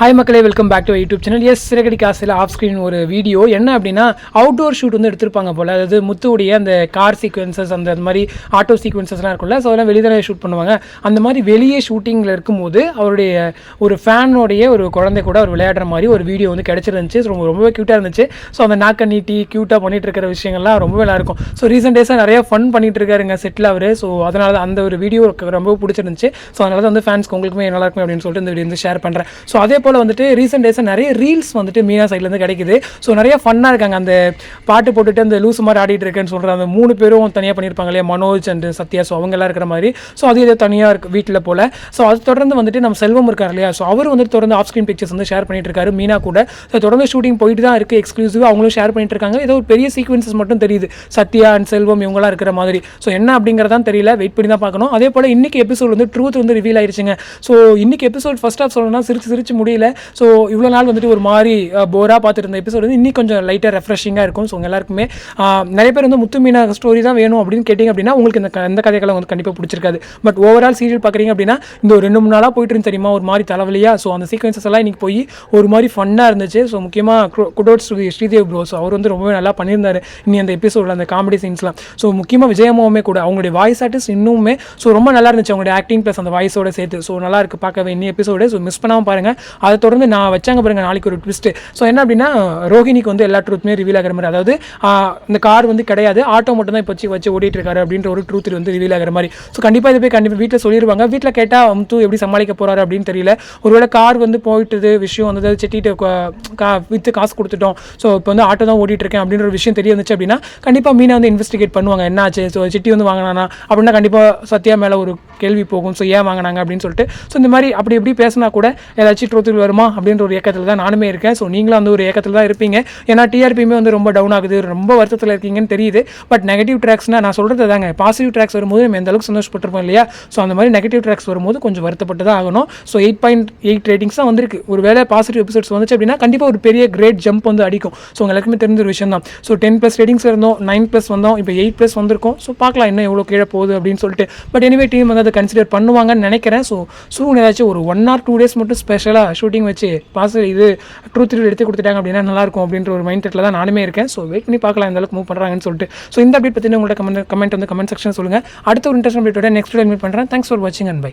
Hi மக்களே, welcome back to YouTube channel. Yes, சிறகடி காசில் ஆஃப் ஸ்க்ரீன் ஒரு வீடியோ என்ன அப்படின்னா, அவுட்டோர் ஷூட் வந்து எடுத்திருப்பாங்க போல். அதாவது முத்துவுடைய அந்த கார் சீக்வன்சஸ், அந்த மாதிரி ஆட்டோ சீக்வன்சஸ்லாம் இருக்கும்ல, ஸோ அதெல்லாம் வெளியே தானே ஷூட் பண்ணுவாங்க. அந்த மாதிரி வெளியே ஷூட்டிங்கில் இருக்கும்போது அவருடைய ஒரு ஃபேனோடைய ஒரு குழந்தை கூட அவர் விளையாடுற மாதிரி ஒரு வீடியோ வந்து கிடச்சிருந்துச்சு. ரொம்பவே க்யூட்டாக இருந்துச்சு. ஸோ அந்த நாக்கை நீட்டி க்யூட்டாக பண்ணிட்டு இருக்கிற விஷயங்கள்லாம் ரொம்பவே நல்லாயிருக்கும். ஸோ ரீசெண்ட் டேஸாக நிறைய ஃபன் பண்ணிட்டு இருக்காருங்க செட்டில் அவர். ஸோ அதனால தான் அந்த ஒரு வீடியோ ரொம்ப பிடிச்சிருந்துச்சு. ஸோ அதனால தான் வந்து ஃபேன்ஸ்க்கு உங்களுக்குமே நல்லா இருக்கும் அப்படின்னு சொல்லிட்டு இந்த வீடியோ வந்து ஷேர் பண்ணுறேன். ஸோ அதே போல் வந்துட்டு ரீசெண்ட் டேஸாக நிறைய ரீல்ஸ் வந்துட்டு மீனா சைட்லேருந்து கிடைக்குது. ஸோ நிறைய ஃபன்னாக இருக்காங்க. அந்த பாட்டு போட்டுட்டு அந்த லூசு மாதிரி ஆடிட்டு இருக்கேன்னு சொல்கிற அந்த 3 பேரும் தனியாக பண்ணியிருப்பாங்க இல்லையா, மனோஜ் அண்ட் சத்யா. ஸோ அவங்கெல்லாம் இருக்கிற மாதிரி. ஸோ அது இதை தனியாக இருக்குது வீட்டில் போல். ஸோ அது தொடர்ந்து வந்துட்டு நம்ம செல்வம் இருக்கார் இல்லையா, ஸோ அவர் வந்துட்டு தொடர்ந்து ஆஃப் ஸ்க்ரீன் பிக்சர்ஸ் வந்து ஷேர் பண்ணிட்டு இருக்காரு மீனா கூட. ஸோ தொடர்ந்து ஷூட்டிங் போயிட்டு தான் இருக்குது. எக்ஸ்க்ளூசிவாக அவங்களும் ஷேர் பண்ணிட்டு இருக்காங்க. ஏதோ ஒரு பெரிய சீக்வன்சஸ் மட்டும் தெரியுது, சத்யா அண்ட் செல்வம் இவங்களாம் இருக்கிற மாதிரி. ஸோ என்ன அப்படிங்கிறதான் தெரியல, வெயிட் பண்ணி தான் பார்க்கணும். அதே போல் இன்னைக்கு எபிசோட் வந்து ட்ரூத் வந்து ரிவீல் ஆயிடுச்சுங்க. ஸோ இன்னைக்கு எபிசோட் ஃபர்ஸ்ட் ஆஃப் சொல்லணும்னா சிரிச்சு முடியல. ஸோ இவ்வளோ நாள் வந்துட்டு ஒரு மாதிரி போராக பார்த்துட்டு இருந்த எபிசோட் வந்து இன்னைக்கு கொஞ்சம் லைட்டாக ரெஃப்ரெஷிங்காக இருக்கும். ஸோ எல்லாருக்குமே நிறைய பேர் வந்து முத்து மீனா ஸ்டோரி தான் வேணும் அப்படின்னு கேட்டிங்க அப்படின்னா உங்களுக்கு இந்த கதைகளை வந்து கண்டிப்பாக பிடிச்சிருக்காது. பட் ஓவரால் சீரியல் பார்க்குறீங்க அப்படின்னா இந்த ஒரு 2-3 நாளாக போயிட்டு இருந்து தெரியுமா, ஒரு மாதிரி தலைவலியாக. ஸோ அந்த சீக்வன்சஸ் எல்லாம் இன்னைக்கு போய் ஒரு மாதிரி ஃபன்னாக இருந்துச்சு. ஸோ முக்கியமாக குடோட்ஸ் ஸ்ரீதேவ் ப்ரோ, ஸோ அவர் வந்து ரொம்பவே நல்லா பண்ணியிருந்தார் இனி அந்த எபிசோடில் அந்த காமெடி சீன்ஸ்லாம். ஸோ முக்கியமாக விஜயமாவுமே கூட அவங்களுடைய வாய்ஸ் ஆர்டிஸ்ட் இன்னுமே ஸோ ரொம்ப நல்லா இருந்துச்சு. அவங்களுடைய ஆக்டிங் ப்ளஸ் அந்த வாய்ஸோட சேர்த்து ஸோ நல்லா இருக்கு பார்க்கவே இன்னி எபிசோடு. ஸோ மிஸ் பண்ணாமல் பாருங்கள். அதை தொடர்ந்து நான் வச்சாங்க பாருங்கள் நாளைக்கு ஒரு ட்விஸ்ட்டு. ஸோ என்ன அப்படின்னா, ரோஹினிக்கு வந்து எல்லா ட்ரூத்துமே ரிவீல் ஆகிற மாதிரி, அதாவது இந்த கார் வந்து கிடையாது, ஆட்டோ மட்டும் தான் இப்போ வச்சு ஓடிட்டு இருக்காரு அப்படின்ற ஒரு ட்ரூத் வந்து ரிவீல் ஆகிற மாதிரி. ஸோ கண்டிப்பாக இதை போய் கண்டிப்பாக வீட்டில் சொல்லிடுவாங்க. வீட்டில் கேட்டால் முத்து எப்படி சமாளிக்க போகிறாரு அப்படின்னு தெரியல. ஒருவேளை கார் வந்து போயிட்டு விஷயம் வந்து செட்டிட்டு விற்று காசு கொடுத்துட்டோம், ஸோ இப்போ வந்து ஆட்டோ தான் ஓடிட்டு இருக்கேன் அப்படின்ற ஒரு விஷயம் தெரிய வந்துச்சு அப்படின்னா கண்டிப்பாக மீனா வந்து இன்வெஸ்டிகேட் பண்ணுவாங்க. என்ன ஆச்சு, ஸோ சிட்டி வந்து வாங்கினானா அப்படின்னா கண்டிப்பாக சத்யா மேலே ஒரு கேள்வி போகும். ஸோ ஏன் வாங்கினாங்க அப்படின்னு சொல்லிட்டு. ஸோ இந்த மாதிரி அப்படி எப்படி பேசினா கூட ஏதாச்சும் ட்ரூத்தில் வருமா அப்படின்ற ஒரு ஏக்கத்தில் தான் நானுமே இருக்கேன். ஸோ நீங்களும் அந்த ஒரு ஏக்கத்தில் தான் இருப்பீங்க. ஏன்னா டிஆர்பியுமே வந்து ரொம்ப டவுன் ஆகுது, ரொம்ப வருத்தத்தில் இருக்கீங்கன்னு தெரியுது. பட் நெகட்டிவ் ட்ராக்ஸ்னால் நான் சொல்கிறது தாங்க, பாசிட்டிவ் ட்ராக்ஸ் வரும்போது நம்ம எந்த அளவுக்கு சந்தோஷப்பட்டிருப்போம் இல்லையா. ஸோ அந்த மாதிரி நெகட்டிவ் ட்ராக்ஸ் வரும்போது கொஞ்சம் வருத்தப்பட்டு தான் ஆகணும். ஸோ 8.8 ரேட்டிங்ஸ் தான் வந்திருக்கு. ஒரு வேளை பாசிட்டிவ் எபிசோட்ஸ் வந்துச்சு அப்படின்னா கண்டிப்பாக ஒரு பெரிய கிரேட் ஜம்ப் வந்து அடிக்கும். ஸோ எல்லாருக்குமே தெரிஞ்ச ஒரு விஷயம் தான். ஸோ 10+ ரேட்டிங்ஸ் இருந்தோம், 9+ வந்தோம், இப்போ 8+ வந்திருக்கும். ஸோ பார்க்கலாம் இன்னும் எவ்வளோ கீழே போகுது அப்படின்னு சொல்லிட்டு. பட் எனிவே டீம் வந்து அதை கன்சிடர் பண்ணுவாங்கன்னு நினைக்கிறேன். ஸோ சூன் ஏதாச்சும் ஒரு 1 or 2 days மட்டும் ஸ்பெஷலாக ஷூட்டிங் வச்சு இது ட்ரூத் எடுத்து கொடுத்துட்டாங்க அப்படின்னா நல்லாயிருக்கும் அப்படின்ற ஒரு மைண்ட் செட்டில் தான் நானுமே இருக்கேன். ஸோ வெயிட் பண்ணி பார்க்கலாம் இந்த அளவுக்கு மூவ் பண்ணுறாங்கன்னு சொல்லிட்டு. ஸோ இந்த அப்டேட் பற்றி உங்கள்கிட்ட கமெண்ட் வந்து கமெண்ட் செக்ஷன் சொல்லுங்கள். அடுத்த ஒரு இன்ட்ரெஸ்ட் அப்டேட்டோட நெக்ஸ்ட் மீட் பண்ணுறேன். தேங்க்ஸ் ஃபார் வாட்சிங் அண்ட் பை.